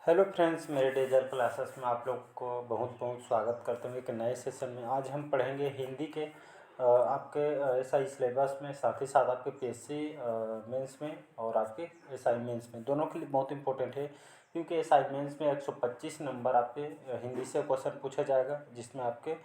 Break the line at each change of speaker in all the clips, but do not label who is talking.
Hello friends, मेरे डेजर classes में आप लोग को बहुत बहुत स्वागत करते हुए एक नए सेशन में। आज हम पढ़ेंगे हिंदी के आपके एसआई सिलेबस में, साथ ही साथ आपके पीएससी मेंस में और आपके एसआई मेंस में, दोनों के लिए बहुत इंपॉर्टेंट है। क्योंकि एसआई मेंस में 125 नंबर आपके हिंदी से क्वेश्चन पूछा जाएगा, जिसमें आपके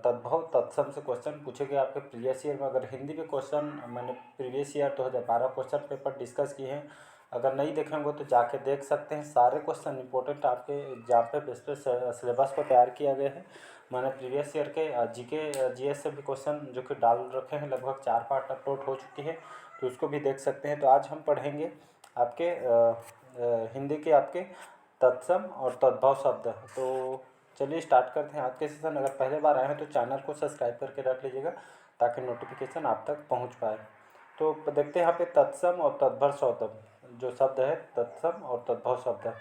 तद्भव तत्सम से क्वेश्चन पूछे गए। आपके प्रीवियस ईयर में अगर हिंदी के क्वेश्चन मैंने previous year 2012 question paper discuss किए हैं, अगर नहीं देखे होंगे तो जाके देख सकते हैं। सारे क्वेश्चन इंपॉर्टेंट आपके एग्जाम पे बेस पे सिलेबस को तैयार किया गया है। मैंने प्रीवियस ईयर के जीके जीएस से भी क्वेश्चन जो कि डाल रखे हैं, लगभग 4 पार्ट अपलोड हो चुकी है, तो उसको भी देख सकते हैं। तो आज हम पढ़ेंगे आपके हिंदी के आपके तत्सम और तद्भव शब्द। तो चलिए स्टार्ट करते हैं आज के सेशन। अगर पहले बार आए हैं तो चैनल को सब्सक्राइब करके रख लीजिएगा, ताकि नोटिफिकेशन आप तक पहुंच पाए। तो देखते हैं यहाँ पे तत्सम और तद्भव शब्द जो शब्द है, तत्सम और तद्भव शब्द है।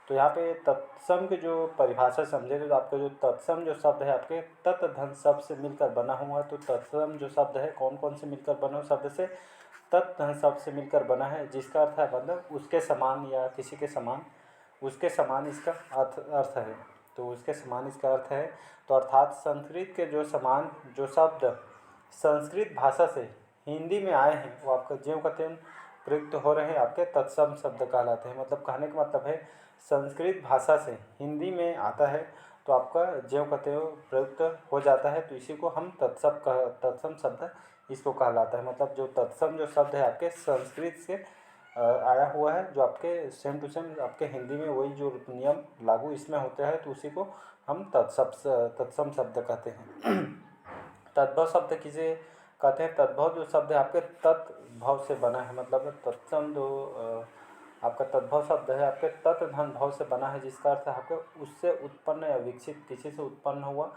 तो यहाँ पे तत्सम की जो परिभाषा समझेंगे, तो आपका जो तत्सम जो शब्द है आपके तत् धन शब्द से मिलकर बना हुआ है। तो तत्सम जो शब्द है कौन कौन से मिलकर बना हुआ शब्द से? तत् धन शब्द से मिलकर बना है, जिसका अर्थ है मतलब उसके समान या किसी के समान, उसके समान इसका अर्थ है। तो उसके समान इसका अर्थ है। तो अर्थात संस्कृत के जो समान जो शब्द संस्कृत भाषा से हिंदी में आए हैं, वो आपका ज्यों का त्यों प्रयुक्त हो रहे हैं, आपके तत्सम शब्द कहलाते हैं। मतलब कहने का मतलब है, संस्कृत भाषा से हिंदी में आता है तो आपका ज्यों का त्यों प्रयुक्त हो जाता है, तो इसी को हम तत्सम शब्द इसको कहलाता है। मतलब जो तत्सम जो शब्द है आपके संस्कृत से आया हुआ है, जो आपके सेम टू सेम आपके हिंदी में वही जो नियम लागू इसमें होता है, तो उसी को हम तत्सम शब्द कहते हैं। तद्भव शब्द किसे कहते हैं? तद्भव जो शब्द है आपके तत्भव से बना है। मतलब तत्सम जो आपका तद्भव शब्द है आपके तत् धन भव से बना है, जिसका अर्थ है आपके उससे उत्पन्न या विकसित, किसी से उत्पन्न हुआ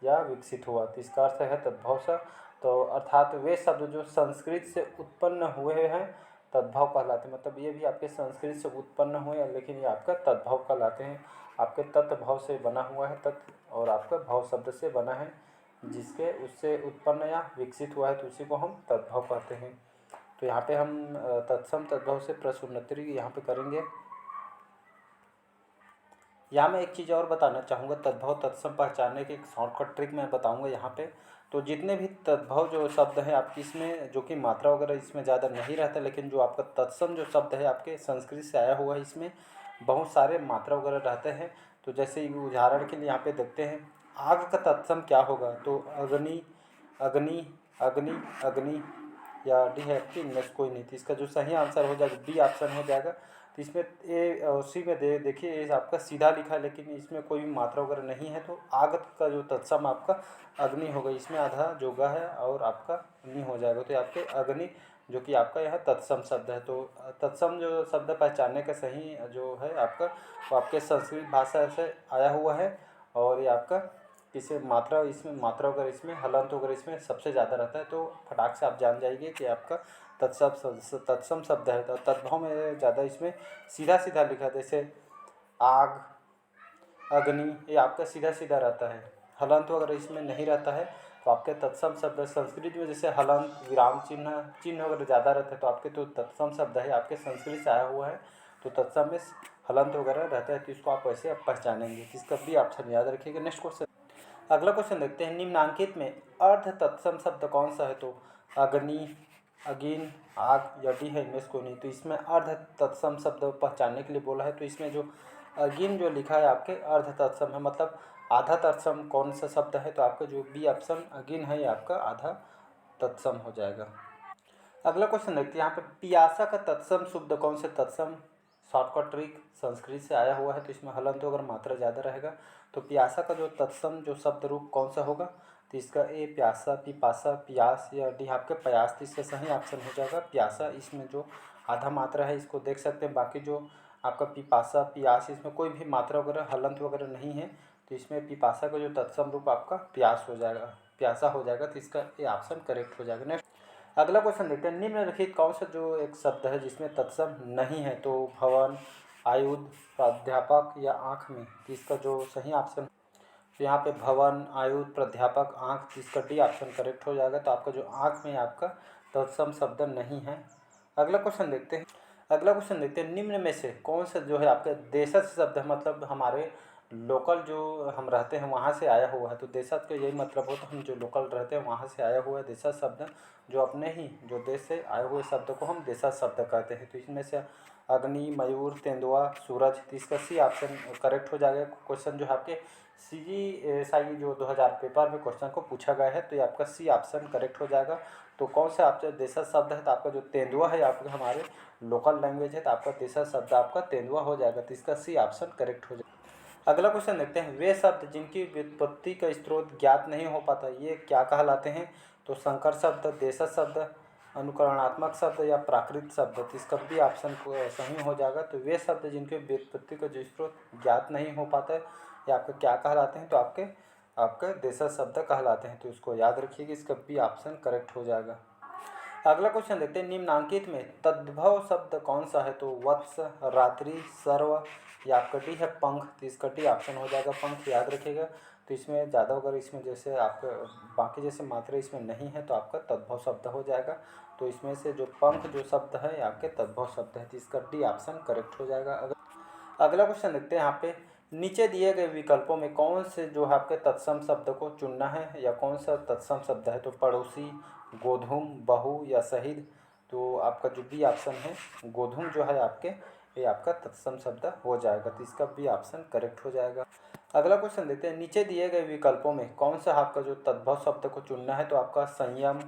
या विकसित हुआ, तो इसका अर्थ है तद्भव से। तो अर्थात वे शब्द जो संस्कृत से उत्पन्न हुए हैं तद्भव कहलाते हैं। मतलब ये भी आपके संस्कृत से उत्पन्न हुए हैं, लेकिन ये आपका तद्भव कहलाते हैं। आपके तत्भव से बना हुआ है तत्, और आपका भव शब्द से बना है, जिसके उससे उत्पन्न या विकसित हुआ है, तो उसी को हम तद्भव कहते हैं। तो यहाँ पे हम तत्सम तद्भव से प्रश्नोत्तरी यहाँ पे करेंगे। यहाँ मैं एक चीज़ और बताना चाहूँगा, तद्भव तत्सम पहचानने की एक शॉर्टकट ट्रिक मैं बताऊँगा यहाँ पे। तो जितने भी तद्भव जो शब्द है आपकी, इसमें जो कि मात्रा वगैरह इसमें ज़्यादा नहीं रहता, लेकिन जो आपका तत्सम जो शब्द है आपके संस्कृत से आया हुआ है, इसमें बहुत सारे मात्रा वगैरह रहते हैं। तो जैसे उदाहरण के लिए यहाँ पे देखते हैं, आग का तत्सम क्या होगा? तो अग्नि, अग्नि, अग्नि, अग्नि, या डी है आपकी इनमें से कोई नहीं। तो इसका जो सही आंसर हो जाएगा बी ऑप्शन हो जाएगा। तो इसमें ए उसी में देखिए, ये आपका सीधा लिखा है, लेकिन इसमें कोई भी मात्रा वगैरह नहीं है। तो आग का जो तत्सम आपका अग्नि होगा, इसमें आधा जोगा है और आपका नहीं हो जाएगा, तो आपके अग्नि जो कि आपका यह तत्सम शब्द है। तो तत्सम जो शब्द पहचानने का सही जो है आपका, वो आपके संस्कृत भाषा से आया हुआ है, और ये आपका किसी मात्रा, इसमें मात्रा वगैरह इसमें हलंत वगैरह इसमें सबसे ज़्यादा रहता है। तो फटाक से आप जान जाइए कि आपका तत्सम शब्द है। तो तद्भव में ज़्यादा इसमें सीधा सीधा लिखा है, जैसे आग, अग्नि, ये आपका सीधा सीधा रहता है, हलंत वगैरह इसमें नहीं रहता है। तो आपके तत्सम शब्द संस्कृत में जैसे हलंत, विराम चिन्ह, चिन्ह वगैरह ज़्यादा रहते हैं, तो आपके तो तत्सम शब्द है आपके संस्कृत से आया हुआ है, तो तत्सम में हलंत वगैरह रहता है, तो इसको आप वैसे आप पहचानेंगे। इसका भी ऑप्शन याद रखिएगा। नेक्स्ट क्वेश्चन, अगला क्वेश्चन देखते हैं, निम्नांकित में अर्ध तत्सम शब्द कौन सा है? तो अग्नि, अगिन, आग या डी है इनमें से कोई नहीं। तो इसमें अर्ध तत्सम शब्द पहचानने के लिए बोला है, तो इसमें जो अगिन जो लिखा है आपके अर्ध तत्सम है। मतलब आधा तत्सम कौन सा शब्द है? तो आपका जो बी ऑप्शन अगिन है, ये आपका आधा तत्सम हो जाएगा। अगला क्वेश्चन देखते हैं, यहाँ पे पियासा का तत्सम शब्द कौन से? तत्सम शॉर्टकट ट्रिक, संस्कृत से आया हुआ है, तो इसमें हलंत अगर मात्रा ज़्यादा रहेगा। तो प्यासा का जो तत्सम जो शब्द रूप कौन सा होगा? तो इसका ए प्यासा, पिपासा, प्यास, या डी आपके प्रयास, तो इसका सही ऑप्शन हो जाएगा प्यासा। इसमें जो आधा मात्रा है इसको देख सकते हैं, बाकी जो आपका पिपासा, प्यास, इसमें कोई भी मात्रा वगैरह हलंत वगैरह नहीं है, तो इसमें पिपासा का जो तत्सम रूप आपका प्यास हो जाएगा, प्यासा हो जाएगा। तो इसका ए ऑप्शन करेक्ट हो जाएगा। नेक्स्ट अगला क्वेश्चन देखते हैं, निम्नलिखित कौन सा जो एक शब्द है जिसमें तत्सम नहीं है? तो भवन, आयुध, प्राध्यापक या आँख में, तो इसका जो सही ऑप्शन, तो यहाँ पे भवन, आयुध, प्राध्यापक, आँख, तो इसका डी ऑप्शन करेक्ट हो जाएगा। तो आपका जो आँख में आपका तत्सम शब्द नहीं है। अगला क्वेश्चन देखते हैं, अगला क्वेश्चन देखते हैं, निम्न में से कौन सा जो है आपके देशज शब्द है, मतलब हमारे लोकल जो हम रहते हैं वहाँ से आया हुआ है। तो देशज का यही मतलब होता है, हम जो लोकल रहते हैं वहाँ से आया हुआ है देशज शब्द, जो अपने ही जो देश से आए हुए शब्द को हम देशज शब्द कहते हैं। तो इसमें से अग्नि, मयूर, तेंदुआ, सूरज, तो इसका सी ऑप्शन करेक्ट हो जाएगा। क्वेश्चन जो है आपके CGSI जो 2000 पेपर में क्वेश्चन को पूछा गया है, तो ये आपका सी ऑप्शन करेक्ट हो जाएगा। तो कौन सा आपका देशज शब्द है, तो आपका जो तेंदुआ है आपके हमारे लोकल लैंग्वेज है, तो आपका देशज शब्द आपका तेंदुआ हो जाएगा। तो इसका सी ऑप्शन करेक्ट हो जाएगा। अगला क्वेश्चन देखते हैं, वे शब्द जिनकी व्युत्पत्ति का स्रोत ज्ञात नहीं हो पाता ये क्या कहलाते हैं। तो संकर शब्द, देशज शब्द, अनुकरणात्मक शब्द या प्राकृत शब्द। तो इसका भी ऑप्शन सही हो जाएगा। तो वे शब्द जिनके व्युत्पत्ति का जो स्रोत ज्ञात नहीं हो पाता है ये आपके क्या कहलाते हैं, तो आपके आपके देशज शब्द कहलाते हैं। तो इसको याद रखिएगा, इसका भी ऑप्शन करेक्ट हो जाएगा। अगला क्वेश्चन देखते हैं, निम्नांकित में तद्भव शब्द कौन सा है। तो वत्स, रात्रि, सर्व या कटी है पंख। तो इस कटी ऑप्शन हो जाएगा, पंख याद रखिएगा। तो इसमें ज़्यादा अगर इसमें जैसे आपका बाकी जैसे मात्रा इसमें नहीं है तो आपका तद्भव शब्द हो जाएगा। तो इसमें से जो पंख जो शब्द है आपके तद्भव शब्द है। तो इसका डी ऑप्शन करेक्ट हो जाएगा। अगला क्वेश्चन देखते हैं, यहाँ पे नीचे दिए गए विकल्पों में कौन से जो है आपके तत्सम शब्द को चुनना है या कौन सा तत्सम शब्द है। तो पड़ोसी, गोधूम, बहू या शहीद। तो आपका जो बी ऑप्शन है गोधूम जो है आपके ये आपका तत्सम शब्द हो जाएगा। तो इसका बी ऑप्शन करेक्ट हो जाएगा। अगला क्वेश्चन देखते हैं, नीचे दिए गए विकल्पों में कौन सा आपका जो तद्भव शब्द को चुनना है। तो आपका संयम,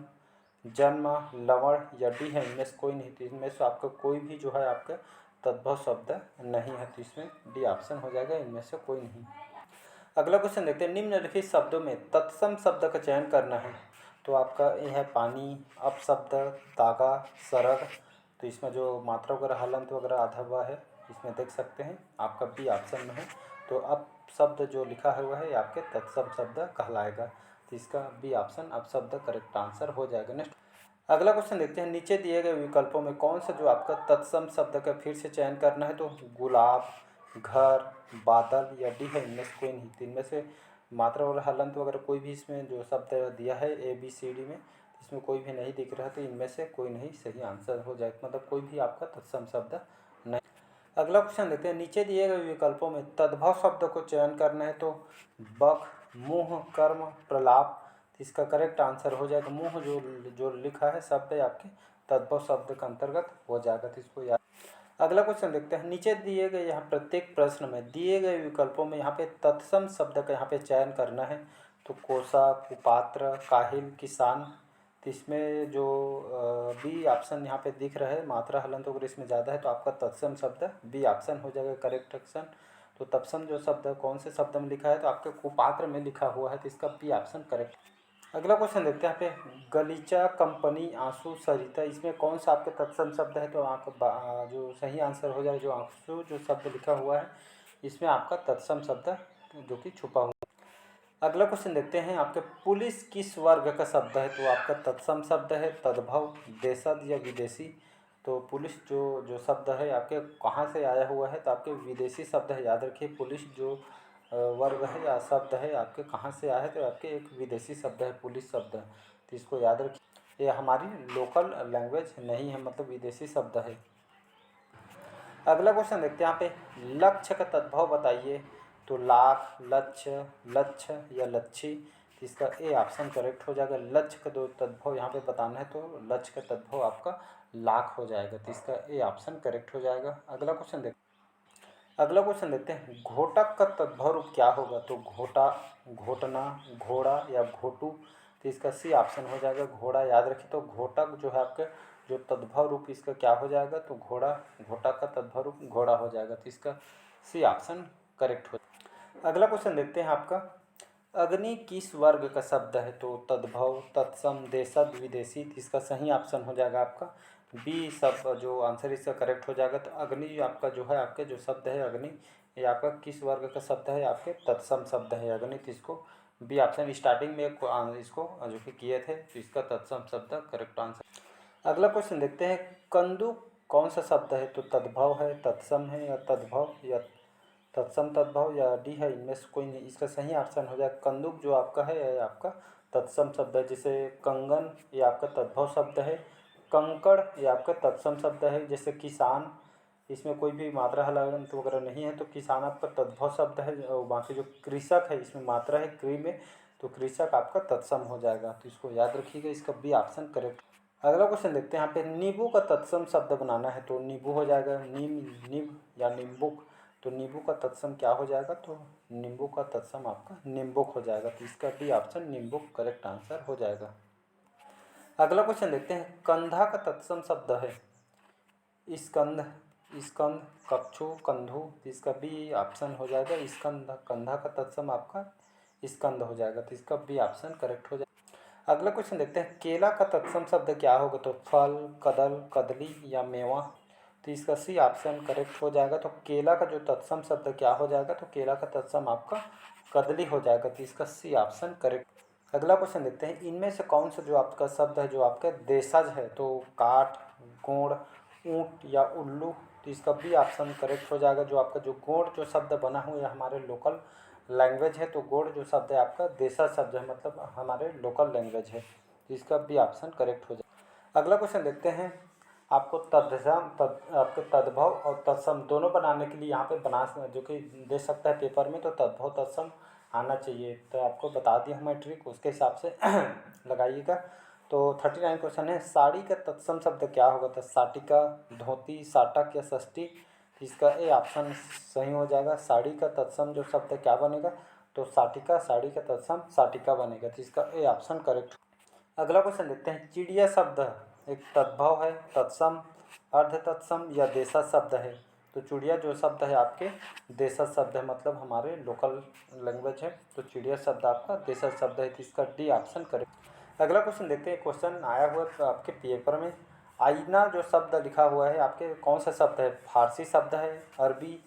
जन्म, लवण या डी है इनमें से कोई नहीं। तो इनमें से आपका कोई भी जो है आपका तद्भव शब्द नहीं है। तो इसमें डी ऑप्शन हो जाएगा, इनमें से कोई नहीं। अगला क्वेश्चन देखते हैं, निम्नलिखित शब्दों में तत्सम शब्द का चयन करना है। तो आपका ये है पानी, अपशब्द, तागा, सरग। तो इसमें जो मात्रा वगैरह हलंत वगैरह आधा हुआ है इसमें देख सकते हैं, आपका बी ऑप्शन में है। तो अब शब्द जो लिखा हुआ है ये आपके तत्सम शब्द कहलाएगा। तो इसका बी ऑप्शन अब शब्द करेक्ट आंसर हो जाएगा। नेक्स्ट अगला क्वेश्चन देखते हैं, नीचे दिए गए विकल्पों में कौन सा जो आपका तत्सम शब्द का फिर से चयन करना है। तो गुलाब, घर, बादल या डी है इनमें से कोई नहीं। तो इनमें से मात्रा और हलंत वगैरह कोई भी इसमें जो शब्द दिया है ABCD में इसमें कोई भी नहीं दिख रहा है। तो इनमें से कोई नहीं सही आंसर हो जाएगा, मतलब कोई भी आपका तत्सम शब्द नहीं। अगला क्वेश्चन देखते हैं, नीचे दिए गए विकल्पों में तद्भव शब्द को चयन करना है। तो बख, मुँह, कर्म, प्रलाप। तो इसका करेक्ट आंसर हो जाएगा मुँह, जो जो लिखा है शब्द है आपके तद्भव शब्द का अंतर्गत हो जाएगा। तो इसको याद। अगला क्वेश्चन देखते हैं, नीचे दिए गए यहाँ प्रत्येक प्रश्न में दिए गए विकल्पों में यहाँ पे तत्सम शब्द का यहाँ पे चयन करना है। तो कोसा, कुपात्र, काहिल, किसान। तो इसमें जो बी ऑप्शन यहाँ पे दिख रहा है मात्रा हलंत वगैरह इसमें ज़्यादा है, तो आपका तत्सम शब्द बी ऑप्शन हो जाएगा करेक्ट ऑप्शन। तो तत्सम जो शब्द कौन से शब्द में लिखा है, तो आपके कुपात्र में लिखा हुआ है। तो इसका बी ऑप्शन करेक्ट। अगला क्वेश्चन देखते हैं यहाँ पे, गलीचा, कंपनी, आंसू, सरिता। इसमें कौन सा आपके तत्सम शब्द है। तो आपका जो सही आंसर हो जाए, जो आंसू जो शब्द लिखा हुआ है इसमें आपका तत्सम शब्द जो कि छुपा हुआ। अगला क्वेश्चन देखते हैं, आपके पुलिस किस वर्ग का शब्द है। तो आपका तत्सम शब्द है, तद्भव, देशज या विदेशी। तो पुलिस जो जो शब्द है आपके कहाँ से आया हुआ है, तो आपके विदेशी शब्द है। याद रखिए पुलिस जो वर्ग है या शब्द है आपके कहाँ से आया है, तो आपके एक विदेशी शब्द है पुलिस शब्द। तो इसको याद रखिए, ये हमारी लोकल लैंग्वेज नहीं है, मतलब विदेशी शब्द है। अगला क्वेश्चन देखते हैं, यहाँ पे लक्ष्य का तद्भव बताइए। तो लाख, लक्ष्य, लक्ष्य या लच्छी। तो इसका ए ऑप्शन करेक्ट हो जाएगा। लक्ष्य का जो तद्भव यहाँ पे बताना है, तो लक्ष्य का तद्भव आपका लाख हो जाएगा। तो इसका ए ऑप्शन करेक्ट हो जाएगा। अगला क्वेश्चन देखते हैं, घोटक का तद्भव रूप क्या होगा। तो घोटा, घोटना, घोड़ा या घोटू। तो इसका सी ऑप्शन हो जाएगा घोड़ा। याद रखिए, तो घोटक जो है आपके जो तद्भव रूप इसका क्या हो जाएगा, तो घोड़ा, घोटक का तद्भव रूप घोड़ा हो जाएगा। तो इसका सी ऑप्शन करेक्ट हो। अगला क्वेश्चन देखते हैं आपका, अग्नि किस वर्ग का शब्द है। तो तद्भव, तत्सम, देशज, विदेशी। तो इसका सही ऑप्शन हो जाएगा आपका बी सब, जो आंसर इसका करेक्ट हो जाएगा। तो अग्नि आपका जो है आपके जो शब्द है अग्नि, ये आपका किस वर्ग का शब्द है, आपके तत्सम शब्द है अग्नि। तो इसको बी ऑप्शन स्टार्टिंग में इसको जो कि किए थे, तो इसका तत्सम शब्द करेक्ट आंसर। अगला क्वेश्चन देखते हैं, कंदुक कौन सा शब्द है। तो तद्भव है, तत्सम है या तद्भव या तत्सम तद्भव या डी है इनमें से कोई नहीं। इसका सही ऑप्शन हो जाएगा कंदुक जो आपका है आपका तत्सम शब्द है। जैसे कंगन ये आपका तद्भव शब्द है, कंकड़ ये आपका तत्सम शब्द है। जैसे किसान, इसमें कोई भी मात्रा हलांत वगैरह नहीं है तो किसान आपका तद्भव शब्द है। और बाकी जो कृषक है इसमें मात्रा है कृ में, तो कृषक आपका तत्सम हो जाएगा, तो इसको याद रखिएगा, इसका बी ऑप्शन करेक्ट। अगला क्वेश्चन देखते हैं। यहाँ पे नींबू का तत्सम शब्द बनाना है, तो नींबू हो जाएगा नीम, निब या निम्बुक। तो नींबू का तत्सम क्या हो जाएगा, तो नींबू का तत्सम आपका निम्बुक हो जाएगा, तो इसका बी ऑप्शन निम्बुक करेक्ट आंसर हो जाएगा। अगला क्वेश्चन देखते हैं। कंधा का तत्सम शब्द है स्कंध, स्कंद, कक्षु, कंधु, तो इसका बी ऑप्शन हो जाएगा स्कंद। कंधा का तत्सम आपका स्कंद हो जाएगा, तो इसका बी ऑप्शन करेक्ट हो जाएगा। अगला क्वेश्चन देखते हैं। केला का तत्सम शब्द क्या होगा, तो फल, कदल, कदली या मेवा, तो इसका सी ऑप्शन करेक्ट हो जाएगा। तो केला का जो तत्सम शब्द क्या हो जाएगा, तो केला का तत्सम आपका कदली हो जाएगा, तो इसका सी ऑप्शन करेक्ट। अगला क्वेश्चन देखते हैं। इनमें से कौन सा जो आपका शब्द है जो आपका देशज है, तो काठ, गोड़, ऊँट या उल्लू, तो इसका बी ऑप्शन करेक्ट हो जाएगा। जो आपका जो गोड़ जो शब्द बना हुआ है हमारे लोकल लैंग्वेज है, तो गोड़ जो शब्द है आपका देशज शब्द है, मतलब हमारे लोकल लैंग्वेज है, तो इसका बी ऑप्शन करेक्ट हो जाएगा। अगला क्वेश्चन देखते हैं। आपको आपके तद्भव और तत्सम दोनों बनाने के लिए यहाँ पे बना जो कि दे सकता है पेपर में, तो तद्भव तत्सम आना चाहिए, तो आपको बता दिया हमें ट्रिक, उसके हिसाब से लगाइएगा। तो 39 क्वेश्चन है। साड़ी का तत्सम शब्द क्या होगा, तो साटिका, धोती, साटक या षष्ठी, इसका ए ऑप्शन सही हो जाएगा। साड़ी का तत्सम जो शब्द क्या बनेगा, तो साटिका, साड़ी का तत्सम साटिका बनेगा, तो इसका ए ऑप्शन करेक्ट। अगला क्वेश्चन देखते हैं। चिड़िया शब्द एक तद्भव है, तत्सम, अर्ध तत्सम या देशज शब्द है, तो चिड़िया जो शब्द है आपके देशज शब्द है, मतलब हमारे लोकल लैंग्वेज है, तो चिड़िया शब्द आपका देशज शब्द है, तो इसका डी ऑप्शन करेक्ट। अगला क्वेश्चन देखते हैं। क्वेश्चन आया हुआ है आपके पेपर में। आईना जो शब्द लिखा हुआ है आपके कौन सा शब्द है, फारसी शब्द है, अरबी,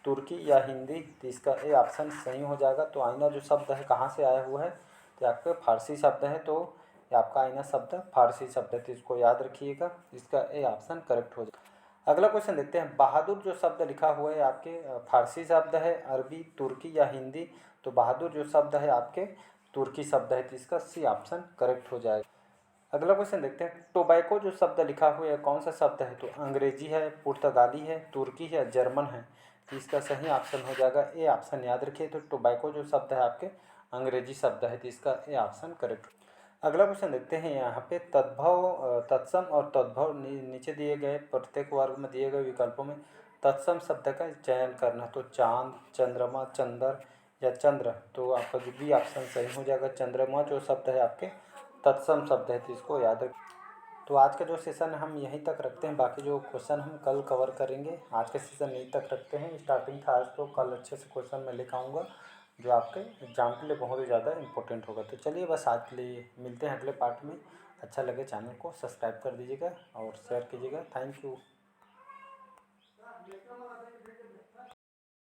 तुर्की या हिंदी, तो इसका ए ऑप्शन सही हो जाएगा। तो आईना जो शब्द है कहाँ से आया हुआ है, तो आपके फारसी शब्द है, तो ये आपका आईना शब्द फारसी शब्द है, तो इसको याद रखिएगा, इसका ए ऑप्शन करेक्ट हो जाएगा। अगला क्वेश्चन देखते हैं। बहादुर जो शब्द लिखा हुआ है आपके फारसी शब्द है, अरबी, तुर्की या हिंदी, तो बहादुर जो शब्द है आपके तुर्की शब्द है, तो इसका सी ऑप्शन करेक्ट हो जाएगा। अगला क्वेश्चन देखते हैं। टोबैको जो शब्द लिखा हुआ है कौन सा शब्द है, तो अंग्रेजी है, पुर्तगाली है, तुर्की है, जर्मन है, तो इसका सही ऑप्शन हो जाएगा ए ऑप्शन। याद रखिए, तो टोबैको जो शब्द है आपके अंग्रेजी शब्द है, तो इसका ए ऑप्शन करेक्ट। अगला क्वेश्चन देखते हैं। यहाँ पे तद्भव, तत्सम और तद्भव नीचे दिए गए प्रत्येक वर्ग में दिए गए विकल्पों में तत्सम शब्द का चयन करना, तो चांद, चंद्रमा, चंदर या चंद्र, तो आपका जो बी ऑप्शन सही हो जाएगा। चंद्रमा जो शब्द है आपके तत्सम शब्द है, तो इसको याद रख। तो आज का जो सेशन हम यहीं तक रखते हैं, बाकी जो क्वेश्चन हम कल कवर करेंगे। आज का सेशन यहीं तक रखते हैं। स्टार्टिंग था आज, तो कल अच्छे से क्वेश्चन मैं लेकर आऊँगा जो आपके एग्जाम के लिए बहुत ही ज़्यादा इंपॉर्टेंट होगा। तो चलिए बस आज के लिए मिलते हैं अगले पार्ट में। अच्छा लगे चैनल को सब्सक्राइब कर दीजिएगा और शेयर कीजिएगा। Thank you.